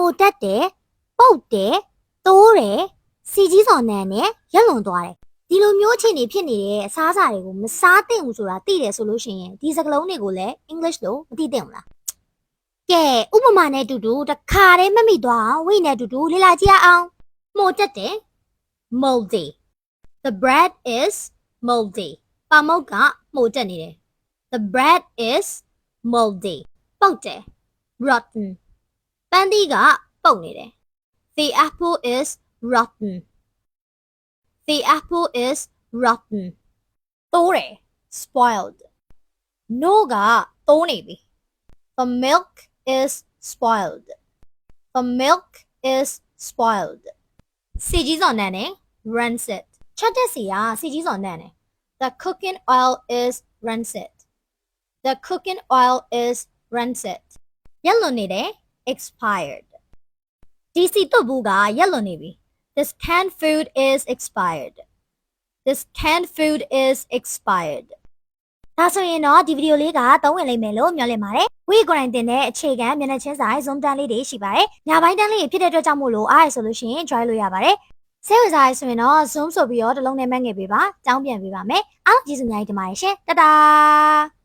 မိုတက်တယ်ပုတ်တယ်တိုးတယ်စီကြီးစော်နန်းနဲ့ရက်လွန်သွားတယ်ဒီလိုမျိုးအခြေအနေဖြစ်နေတဲ့အစားအစာတွေကိုမစားသင့်ဘူးဆိုတာသိတယ်ဆိုလို့ရှိရင်ဒီစကားလုံးတွေကိုလည်း English လို့မသိသင့်ဘူးလားကဲဥပမာနဲ့တူတူတခါတည်းမမိသွားအောင်ဝိနဲ့တူတူလေ့လာကြည့်အောင်မိုတက်တယ် moldy the bread is moldy ပါမုတ်ကမိုတက်နေတယ် the bread is moldy ပုတ်တယ် rotten ပန်းသီးကပုတ်နေတယ် the apple is rotten the apple is rotten တိုးတယ် spoiled no ကတိုးနေပြီ the milk is spoiled the milk is spoiled စီကြီးစော်နန်းနဲ့ rancid ချက်တဲ့စီကစီကြီးစော်နန်းနဲ့ the cooking oil is rancid the cooking oil is rancid ရက်လွန်နေတယ် expired ဒီစီတုပ်ဘူးကရက်လွန်နေပြီ this canned food is expired this canned food is expired ဒါဆိုရင်တော့ဒီဗီဒီယိုလေးကသုံးဝင်လိမ့်မယ်လို့မျှော်လင့်ပါတယ်ဝေးကိုယ်တိုင်တင်တဲ့အခြေခံမျက်နှာချင်းဆိုင် zoom တန်းလေးတွေရှိပါတယ်ညာပိုင်းတန်းလေးဖြစ်တဲ့အတွက်ကြောင့်မို့လို့အားရဆိုလို့ရှိရင် join လို့ရပါတယ်ဆဲဝစားရဆိုရင်တော့ zoom ဆိုပြီးတော့တစ်လုံးနဲ့မှတ်ငယ်ပေးပါကြောင်းပြန်ပေးပါမယ်အားကျေးဇူးများကြီးတင်ပါတယ်ရှင်တတား